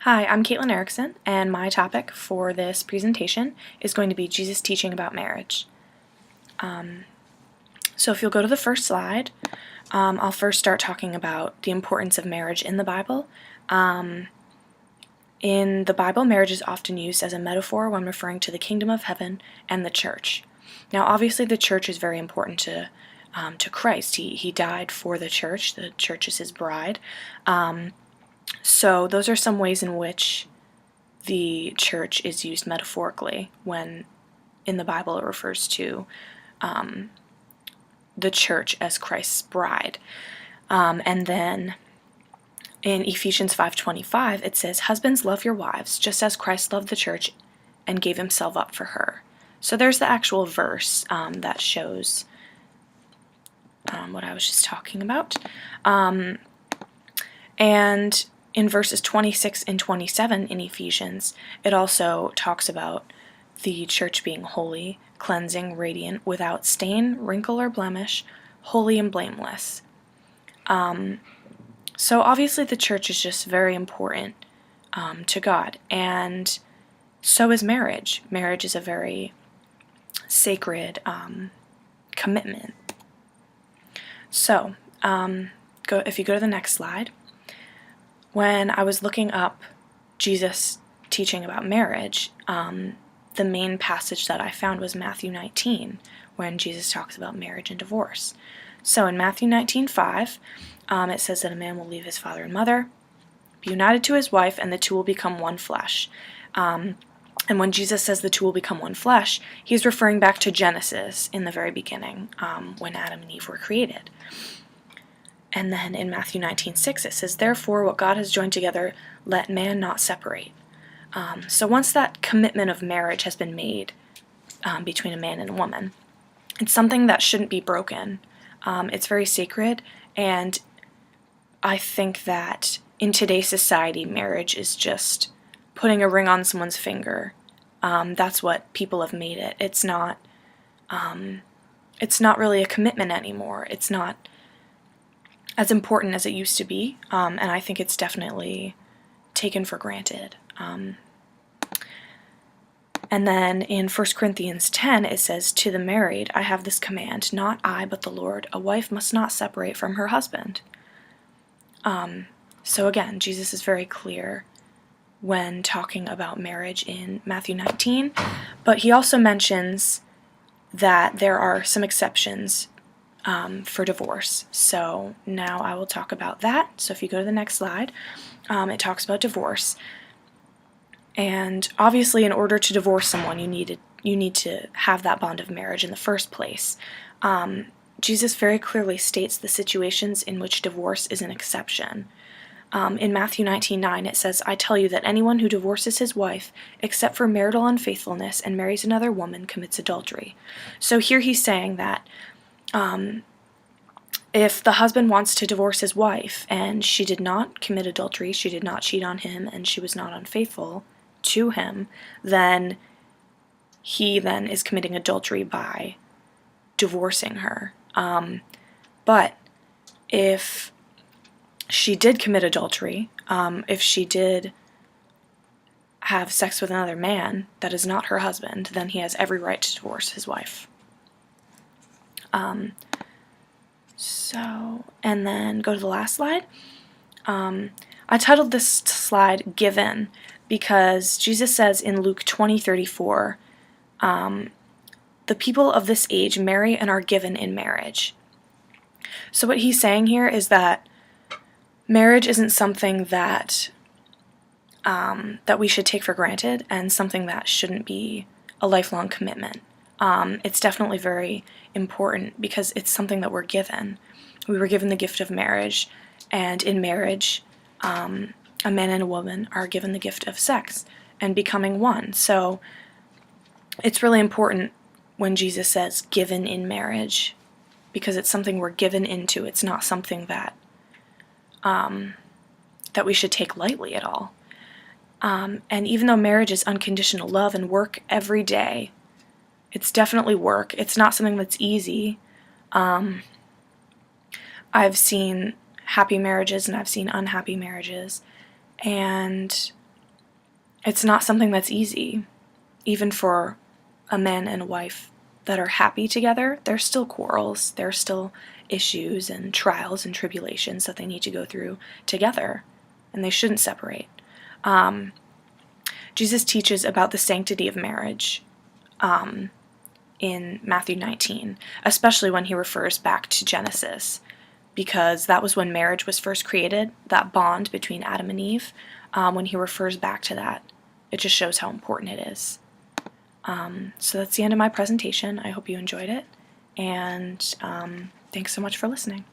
Hi, I'm Caitlin Erickson, and my topic for this presentation is going to be Jesus teaching about marriage. So if you'll go to the first slide, I'll first start talking about the importance of marriage in the Bible. In the Bible, marriage is often used as a metaphor when referring to the kingdom of heaven and the church. Now, obviously, the church is very important to Christ. He died for the church. The church is his bride. So those are some ways in which the church is used metaphorically when in the Bible it refers to the church as Christ's bride. And then in Ephesians 5:25 it says, "Husbands, love your wives, just as Christ loved the church and gave himself up for her." So there's the actual verse that shows what I was just talking about. And in verses 26 and 27 in Ephesians, it also talks about the church being holy, cleansing, radiant, without stain, wrinkle, or blemish, holy and blameless. So obviously the church is just very important to God, and so is marriage. Marriage is a very sacred commitment. So if you go to the next slide, when I was looking up Jesus teaching about marriage, the main passage that I found was Matthew 19, when Jesus talks about marriage and divorce. So in Matthew 19:5, it says that a man will leave his father and mother, be united to his wife, and the two will become one flesh. And when Jesus says the two will become one flesh, he's referring back to Genesis in the very beginning, when Adam and Eve were created. And then in Matthew 19:6 it says, "Therefore what God has joined together, let man not separate." So once that commitment of marriage has been made between a man and a woman, it's something that shouldn't be broken. It's very sacred, and I think that in today's society, marriage is just putting a ring on someone's finger. That's what people have made it. It's not really a commitment anymore. It's not as important as it used to be, and I think it's definitely taken for granted. And then in 1 Corinthians 10 it says, "To the married I have this command, not I but the Lord, a wife must not separate from her husband." So again, Jesus is very clear when talking about marriage in Matthew 19, but he also mentions that there are some exceptions for divorce. So now I will talk about that. So if you go to the next slide, it talks about divorce. And obviously in order to divorce someone, you need to have that bond of marriage in the first place. Jesus very clearly states the situations in which divorce is an exception. In Matthew 19:9 it says, "I tell you that anyone who divorces his wife, except for marital unfaithfulness, and marries another woman, commits adultery." So here he's saying that if the husband wants to divorce his wife and she did not commit adultery, she did not cheat on him, and she was not unfaithful to him, then he then is committing adultery by divorcing her. But if she did commit adultery, if she did have sex with another man that is not her husband, then he has every right to divorce his wife. And then go to the last slide. I titled this slide "Given" because Jesus says in Luke 20:34, "The people of this age marry and are given in marriage." So what he's saying here is that marriage isn't something that we should take for granted, and something that shouldn't be a lifelong commitment. It's definitely very important because it's something that we're given. We were given the gift of marriage, and in marriage, a man and a woman are given the gift of sex and becoming one. So it's really important when Jesus says given in marriage, because it's something we're given into. It's not something that that we should take lightly at all. And even though marriage is unconditional love and work every day, it's definitely work. It's not something that's easy. I've seen happy marriages and I've seen unhappy marriages, and It's not something that's easy. Even for a man and a wife that are happy together, there's still quarrels, there's still issues and trials and tribulations that they need to go through together, and they shouldn't separate. Jesus teaches about the sanctity of marriage in Matthew 19, especially when he refers back to Genesis, because that was when marriage was first created, that bond between Adam and Eve. When he refers back to that, it just shows how important it is. So that's the end of my presentation. I hope you enjoyed it, and thanks so much for listening.